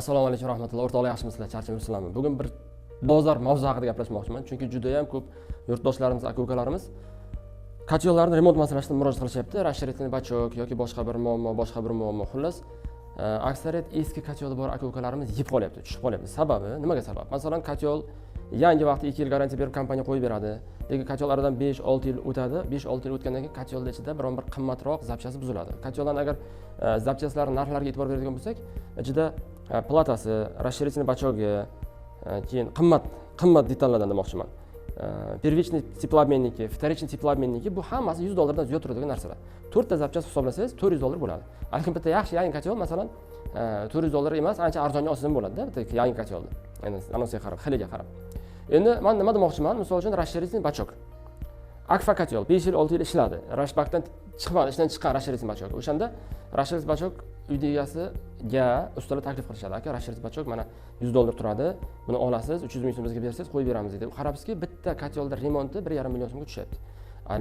Assalomu alaykum rahmatulloh. O'rtoqlar yaxshimisizlar? Charchamayapsizlarmi? Bugun bir bozor mavzu haqida gaplashmoqchiman. Chunki juda ham ko'p yurtdoshlarimiz, aka-ukalarimiz katyollarni remont masalasida murojaat qilishyapti. Расширительный bachok yoki boshqa bir muammo. Xullas, aksariyat eski katyoli bor aka-ukalarimiz yeb qolyapti, tushib qolyapti. Sababi nimaga sabab? Masalan, katyol yangi vaqtda 2 yil garantiya berib kompaniya qo'yib beradi. Lekin katyol aradan 5-6 yil o'tadi. 5-6 yil o'tgandan keyin katyolning ichida biron bir qimmatroq zapchasi buziladi. Katyollarning agar zapchaslari narxlariga e'tibor beradigan bo'lsak, ichida platasi, расширительный bachogi, keyin qimmat detallardan demoqchiman. Первичный теплообменники, вторичный теплообменники bu hammasi $100 dan ziyod turadigan narsalar. 4 ta zapchasi hisoblasangiz $400 bo'ladi. Lekin bitta yaxshi yangi katyol masalan $400 emas, ancha arzonga olsangiz ham bo'ladi-da, bitta yangi katyolni. Endi anonsiga qarab, xiliga qarab. Endi men nima demoqchiman? Misol uchun расширительный bachok. Akfa katyol 5 yil 6 yil ishladi. Rashbakdan chiqmadi, ishdan chiqqan расширительный bachok. O'shanda расширительный bachok uyda egasiga ustalar taklif qilishadi. Aka, расширительный bachok mana $100 turadi. Buni olasiz, 300 ming so'm bizga bersangiz qo'yib beramiz dedi. Qarabsizki, bitta katyolda remonti 1,5 million so'mga tushyapti.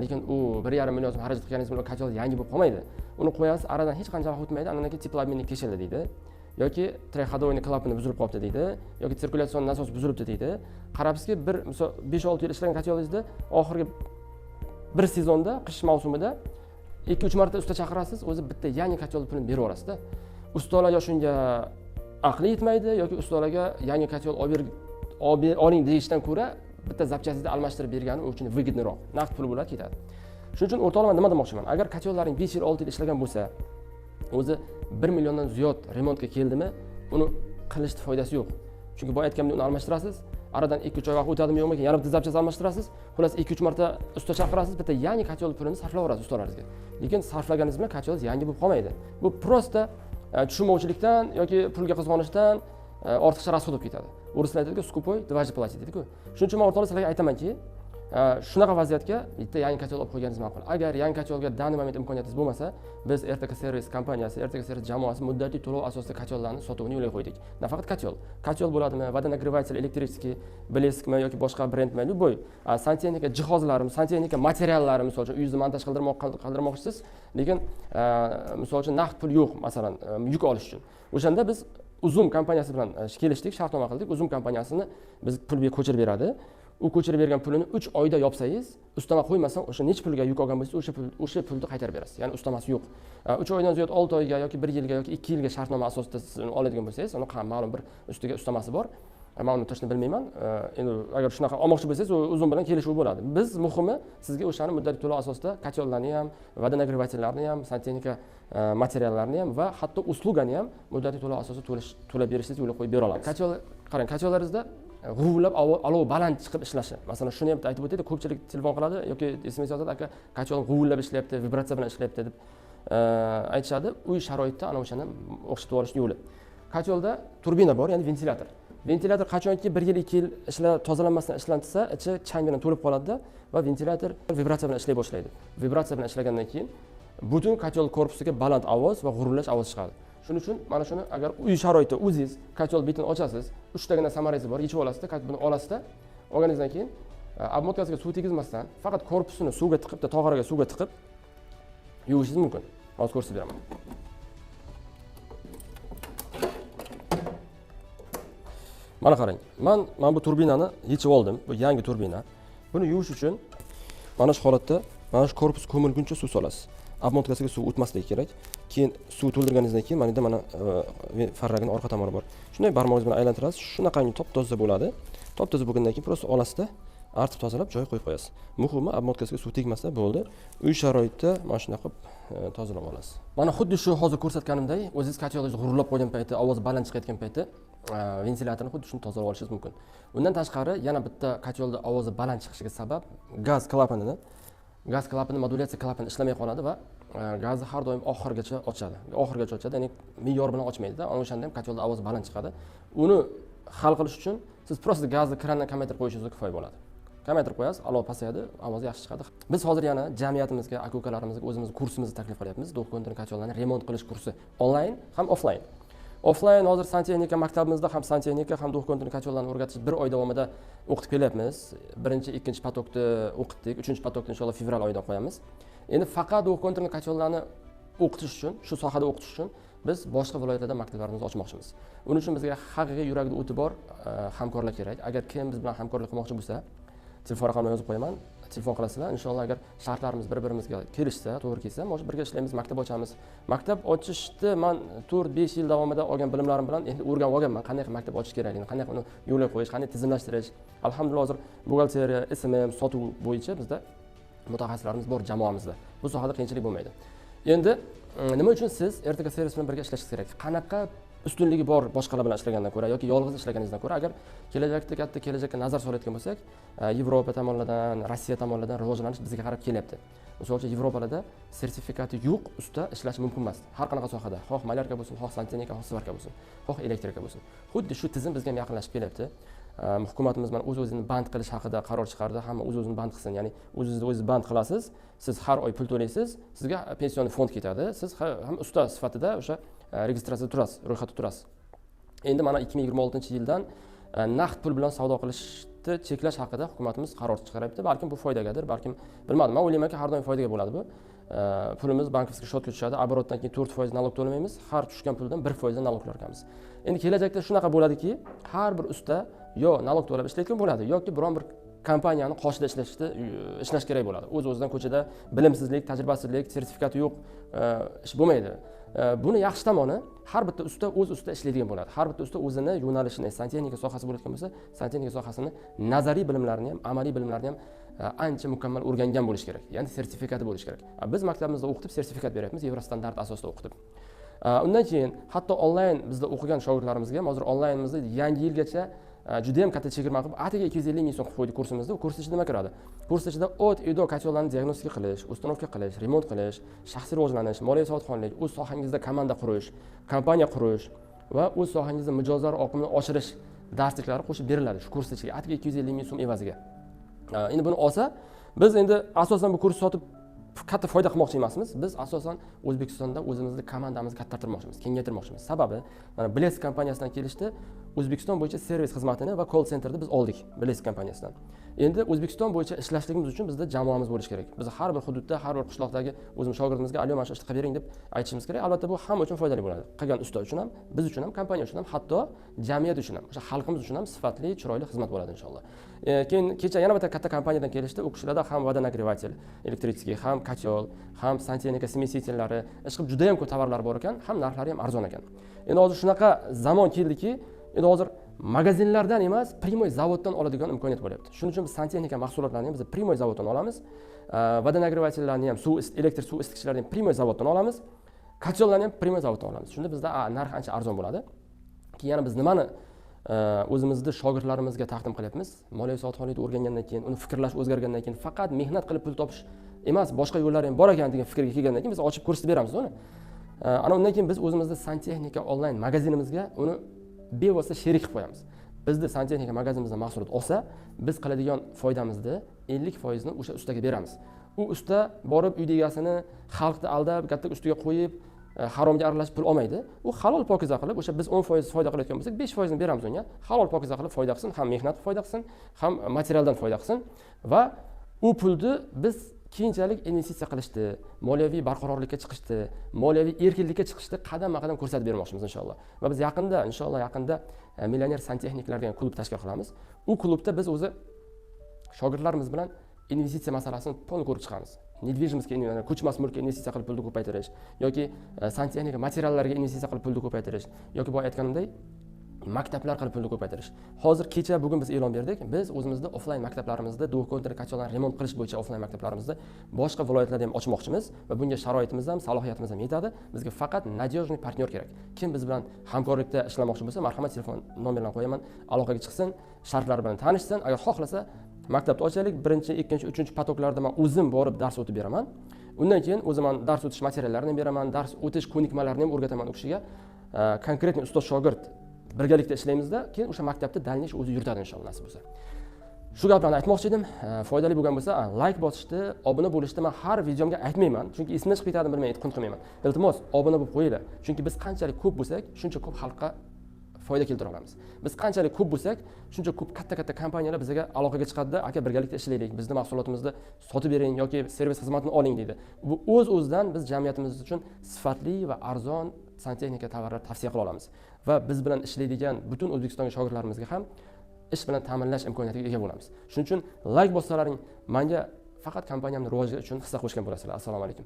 Lekin u 1,5 million so'm xarajat qilganingiz bilan katyol yangi bo'lib qolmaydi. Uni qo'yasiz, aradan hech qancha vaqt o'tmaydi, andan keyin teplobmennik teshildi deydi. Yoki трехходовый klapani buzilib qolibdi deydi, yoki sirkulятsion nasos buzilibdi deydi. Qarabsizki, bir misol 5-6 yil ishlagan katyolingizda oxirgi bir sezonda, qish mavsumida 2-3 marta usta chaqirasiz, o'zi bitta yangi katyol pulini berib yuborasiz-da. Ustalar yo shunga aqli yetmaydi yoki ustalarga yangi katyol oling deyishdan ko'ra bitta zapchasini almashtirib bergani uchun выгодныйroq. Naqd pul bo'ladi, ketadi. Shuning uchun o'rtoqlar, nima demoqchiman? Agar katyollaring 5 yil 6 yil ishlagan bo'lsa, o'zi 1 milliondan ziyod remontga keldimi, uni qilishning foydasi yo'q. Chunki boya aytganimdek uni almashtirasiz, aradan 2-3 oy vaqt o'tadimi yo'qmi, yana bitta zapchasini almashtirasiz, xullas 2-3 marta usta chaqirasiz, bitta yangi katyol pulini sarflayverasiz ustalaringizga. Lekin sarflaganingiz bilan katyolingiz yangi bo'lib qolmaydi. Bu prosta tushunmovchilikdan yoki pulga qizg'onishdan ortiqcha rasxod bo'lib ketadi. O'rislar aytadiku, skupoy дважды платить deydi-ku. Shuning uchun men o'rtoqlar sizlarga aytamanki, shunaqa vaziyatga bitta yangi katyol olib qo'yganingiz ma'qul. Agar yangi katyolga данный moment imkoniyatingiz bo'lmasa, biz RTK Servis kompaniyasi, RTK Servis jamoasi muddatli to'lov asosida katyollarni sotuvini yo'lga qo'ydik. Nafaqat katyol bo'ladimi, водонагреватель elektriskiy, bleskmi yoki boshqa brendmi, любой santexnika jihozlari, santexnika materiallari, misol uchun uyingizni montaj qildirmoqchisiz, lekin misol uchun naqd pul yo'q, masalan, yuk olish uchun. O'shanda biz Uzum kompaniyasi bilan kelishdik, shartnoma qildik. Uzum kompaniyasini biz pulga ko'chirib beradi. U ko'chirib bergan pulini 3 oyda yopsangiz, ustama qo'ymasdan o'sha nech pulga yuk olgan bo'lsangiz, o'sha pulni qaytarib berasiz. Ya'ni ustamasi yo'q. 3 oydan ziyod 6 oyga yoki 1 yilga yoki 2 yilga shartnoma asosida siz uni oladigan bo'lsangiz, uni ma'lum bir ustiga ustamasi bor. Men uni to'g'risini bilmayman. Endi agar shunaqa olmoqchi bo'lsangiz, Uzum bilan kelishuv bo'ladi. Biz muhimi sizga o'shani muddatli to'lov asosida katyollarni ham, водонагревательlarni ham, santexnika materiallarni ham va hatto uslugani ham muddatli to'lov asosida to'lab berishingizni yo'lga qo'yib bera olamiz. Qarang, katyollaringizda g'uvillab olov baland chiqib ishlashi. Masalan, shuni ham aytib o'taydi, ko'pchilik telefon qiladi yoki SMS yozadi, aka, katyol g'uvillab ishlayapti, vibratsiya bilan ishlayapti deb aytishadi. Uy sharoitida ana o'shani o'xshatib olish yo'li. Katyolda turbina bor, ya'ni ventilyator. Ventilyator qachonki 1 yil 2 yil tozalanmasdan ishlantirsa, ichi chang bilan to'lib qoladi va ventilyator vibratsiya bilan ishlay boshlaydi. Vibratsiya bilan ishlagandan keyin butun katyol korpusiga baland ovoz va g'urullash ovozi chiqadi. Shuning uchun mana shuni agar uy sharoitida o'zingiz katyol betini ochasiz, 3 tagina samarangiz bor, yechib olasiz-da, buni olasizda, olganingizdan keyin obmotkasiga suv tegizmasdan faqat korpusini suvga tiqib, tog'oraga suvga tiqib yuvishingiz mumkin. Hozir ko'rsatib beraman. Mana qarang. Men bu turbinani yechib oldim. Bu yangi turbina. Buni yuvish uchun mana shu holatda, mana shu korpus ko'milguncha suv solasiz. Obmotkasiga suv o'tmasligi kerak. Keyin suv to'ldirganingizdan keyin mana mana farragining orqa tomoni bor. Shunday barmog'ingiz bilan aylantirasiz. Shunaqangi top-toza bo'ladi. Top-toza bo'lgandan keyin prosta olasizda, artib tozalab joy qo'yib qo'yasiz. Muhimi obmotkasiga suv tegmasa bo'ldi. Uy sharoitida mana shunday qilib tozalab olasiz. Mana xuddi shu hozir ko'rsatganimdek, o'zingiz katyolingizni g'ururlab qo'ygan payti, ovozi baland chiqayotgan payti ventilyatorni xuddi shuni tozalab olishingiz mumkin. Undan tashqari yana bitta katyolda ovozi baland chiqishiga sabab gaz klapani modulyatsiya klapani ishlamay qoladi va gazni har doim oxirigacha ochadi. Ya'ni me'yor bilan ochmaydi-da. Ana o'shanda ham katyolda ovoz baland chiqadi. Uni hal qilish uchun siz prosta gazni krandan kamaytirib qo'yishingiz kifoya bo'ladi. Kamaytirib qo'yasiz, olov pasayadi, ovozi yaxshi chiqadi. Biz hozir yana jamiyatimizga, aka-ukalarimizga o'zimiz kursimizni taklif qilyapmiz. Dokumentar katyollarni remont qilish kursi onlayn ham offlayn. Offlayn hozir santexnika maktabimizda ham santexnika ham dokumentar katyollarni o'rgatish 1 oy davomida o'qitib kelyapmiz. Birinchi, ikkinchi potokni o'qitdik, uchinchi potokni inshaalloh fevral oyida qo'yamiz. Endi faqat dokumentar katyollarni o'qitish uchun, shu sohada o'qitish uchun biz boshqa viloyatlarda maktablarimizni ochmoqchimiz. Buning uchun bizga haqiqiy yuragida o'ti bor hamkorlar kerak. Agar kim biz bilan hamkorlik qilmoqchi bo'lsa, telefon raqamini yozib qo'yaman. Telefon qilasizlar. Inshaalloh agar shartlarimiz bir-birimizga kelishsa, to'g'ri kelsa, mana birga ishlaymiz, maktab ochamiz. Maktab ochishni men 4-5 yil davomida olgan bilimlarim bilan endi o'rganib olganman, qanday qilib maktab ochish kerakligini, qanday uni yo'lga qo'yish, qanday tizimlashtirish. Alhamdulillah hozir buxgalteriya, SMM, sotuv bo'yicha bizda mutaxassislarimiz bor jamoamizda. Bu sohada qiyinchilik bo'lmaydi. Endi nima uchun siz RTK servis bilan birga ishlashingiz kerak? Qanaqa ustunligi bor boshqalar bilan ishlagandan ko'ra yoki yolg'iz ishlaganingizdan ko'ra, agar kelajakda katta kelajakka nazar solayotgan bo'lsak, Yevropa tomonidan, Rossiya tomonidan rivojlanish bizga qarab kelyapti. Misol uchun Yevropalarda sertifikati yo'q usta ishlash mumkin emas. Har qanaqa sohada, xoh malyarka bo'lsin, xoh santexnika, xoh svarka bo'lsin, xoh elektrika bo'lsin. Xuddi shu tizim bizga ham yaqinlashib kelyapti. Hukumatimiz mana o'z-o'zini band qilish haqida qaror chiqardi. Hamma o'z-o'zini band qilsin. Ya'ni o'zingizni band qilasiz, siz har oy pul to'laysiz, sizga pension fond ketadi. Siz ham usta sifatida o'sha registratsiyada turasiz, ro'yxatda turasiz. Endi mana 2026-yildan naqd pul bilan savdo qilishni cheklash haqida hukumatimiz qaror chiqaryapti. Balkim bu foydagadir, balkim bilmadim. Men o'ylaymanki, har doim foydaga bo'ladi bu. Pulimiz bankovskiy shotga tushadi, оборотdan keyin 4% nalog to'lamaymiz, har tushgan puldan 1% nalog to'lar ekanmiz. Endi kelajakda shunaqa bo'ladiki, har bir usta yo nalog to'lab ishlayotgan bo'ladi yoki biron bir kompaniyani qoshida ishlash kerak bo'ladi. O'z-o'zidan ko'chada bilimsizlik, tajribasizlik, sertifikati yo'q ish bo'lmaydi. Buni yaxshi tomoni, har bitta usta o'z ustida ishlaydigan bo'ladi. Har bitta usta o'zini yo'nalishini, santexnika sohasi bo'layotgan bo'lsa, santexnika sohasini nazariy bilimlarini ham, amaliy bilimlarini ham ancha mukammal o'rgangan bo'lish kerak. Ya'ni sertifikati bo'lish kerak. Biz maktabimizda o'qitib sertifikat beryapmiz, Yevrostandart asosida o'qitib. Undan keyin hatto onlayn bizda o'qigan shogirdlarimizga ham hozir onlaynimizda yangi yilgacha juda ham katta chegirma qilib, atigi 250 ming so'm qilib qo'ydik kursimizda. U kurs ichida nima kiradi? Kurs ichida o't, ido, kotyorlarni diagnostika qilish, ustanovka qilish, remont qilish, shaxsiy rivojlanish, moliyaviy savodxonlik, o'z sohangizda komanda qurish, kompaniya qurish va o'z sohangizda mijozlar oqimini oshirish darsliklari qo'shib beriladi shu kurs ichiga. Atigi 250 ming so'm evaziga. Endi buni olsa, biz endi asosan bu kursni sotib katta foyda qilmoqchi emasmiz. Biz asosan O'zbekistonda o'zimizni komandamizni kattatirmoqchimiz, kengaytirmoqchimiz. Sababi, mana Blesk kompaniyasidan kelishdi, O'zbekiston bo'yicha servis xizmatini va call centerni biz oldik Blesk kompaniyasidan. Endi O'zbekiston bo'yicha ishlashligimiz uchun bizda jamoamiz bo'lishi kerak. Biz har bir hududda, har bir qishloqdagi o'zimiz shogirdimizga "Alyo, mana shu ishni qilib bering" deb aytishimiz kerak. Albatta bu hamma uchun foydali bo'ladi. Qilgan usta uchun ham, biz uchun ham, kompaniya uchun ham, hatto jamiyat uchun ham, o'sha xalqimiz uchun ham sifatli, chiroyli xizmat bo'ladi inshaalloh. Keyin kecha yana bitta katta kompaniyadan kelishdi. U kishilarda ham водонагреватель, elektrический, ham kotyol, ham santexnika смесительlari, ish qilib juda ham ko'p tovarlar bor ekan, ham narxlari ham arzon ekan. Endi hozir shunaqa zamon keldiki, endi hozir magazinlardan emas, primoy zavoddan oladigan imkoniyat bo'lyapti. Shuning uchun biz santexnika mahsulotlarini ham biz primoy zavoddan olamiz. Водонагревательlarni ham, elektr suv isitgichlarni ham primoy zavoddan olamiz. Kotyollarni ham primoy zavoddan olamiz. Shunda bizda narx ancha arzon bo'ladi. Keyin yana biz nimani o'zimizni shogirdlarimizga taqdim qilyapmiz? Moliyaviy savodxonlikni o'rgangandan keyin, uni fikrlash o'zgargandan keyin faqat mehnat qilib pul topish emas, boshqa yo'llar ham bor ekan degan fikrga kelgandan keyin biz ochib ko'rsatib beramiz uni. Ana undan keyin biz o'zimizda santexnika onlayn magazinimizga uni bevosita sherik qilib qo'yamiz. Bizni santexnika magazinimizdan mahsulot olsa, biz qiladigan foydamizni 50% ni o'sha ustaga beramiz. U usta borib uyda egasini xalqni aldab, katta ustiga qo'yib, haromga aralashib pul olmaydi. U halol pokiza qilib, o'sha biz 10% foyda qilayotgan bo'lsak, 5% ni beramiz unga. Halol pokiza qilib foyda qilsin, ham mehnat foyda qilsin, ham materialdan foyda qilsin va u pulni biz keyinchalik investitsiya qilishdi, moliyaviy barqarorlikka chiqishdi, moliyaviy erkinlikka chiqishdi qadam-qadam ko'rsatib bermoqchimiz inshaalloh. Va biz inshaalloh yaqinda millioner santexniklar degan klub tashkil qilamiz. U klubda biz o'zi shogirdlarimiz bilan investitsiya masalasini to'liq ko'rib chiqamiz. Недвижимостьga, ko'chmas mulkka investitsiya qilib pulni ko'paytirish yoki santexnika materiallarga investitsiya qilib pulni ko'paytirish yoki boya aytganimdek maktablar qilib pulni ko'paytirish. Hozir kecha bugun biz e'lon berdik. Biz o'zimizda offlayn maktablarimizda do'konlar, kachollarni remont qilish bo'yicha offlayn maktablarimizni boshqa viloyatlarda ham ochmoqchimiz va bunga sharoitimiz ham, salohiyatimiz ham yetadi. Bizga faqat надежный partnyor kerak. Kim biz bilan hamkorlikda ishlamoqchi bo'lsa, marhamat telefon nomerlarini qo'yaman, aloqaga chiqsin, shartlar bilan tanishsin. Agar xohlasa, maktabni ochaylik, 1-chi, 2-chi, 3-chi potoklarda men o'zim borib dars o'tib beraman. Undan keyin o'zim dars o'tish materiallarini ham beraman, dars o'tish ko'nikmalarini ham o'rgataman u kishiga. Konkretniy ustoz shogird birgalikda ishlaymizda, keyin o'sha maktabda dalnish o'zi yuritadi inshaalloh nasib bo'lsa. Shu gaplarni aytmoqchi edim. Foydali bo'lgan bo'lsa, like bosishni, obuna bo'lishni men har videomga aytmayman, chunki esimdan chiqib ketadi, bilmayman, aytib qilmayman. Iltimos, obuna bo'lib qo'yinglar. Chunki biz qanchalik ko'p bo'lsak, shuncha ko'p xalqqa foyda keltira olamiz. Biz qanchalik ko'p bo'lsak, shuncha ko'p katta kompaniyalar bizga aloqaga chiqadi-da, aka birgalikda ishlaylik, bizning mahsulotimizni sotib bering yoki servis xizmatini oling deydi. Bu o'z-o'zidan biz jamiyatimiz uchun sifatli va arzon santexnika tovarlar tavsiya qila olamiz va biz bilan ishlaydigan butun O'zbekistonga shogirdlarimizga ham ish bilan ta'minlash imkoniyatiga ega bo'lamiz. Shuning uchun like bossalaring menga faqat kompaniyamning rivoji uchun hissa qo'shgan bo'lasizlar. Assalomu alaykum.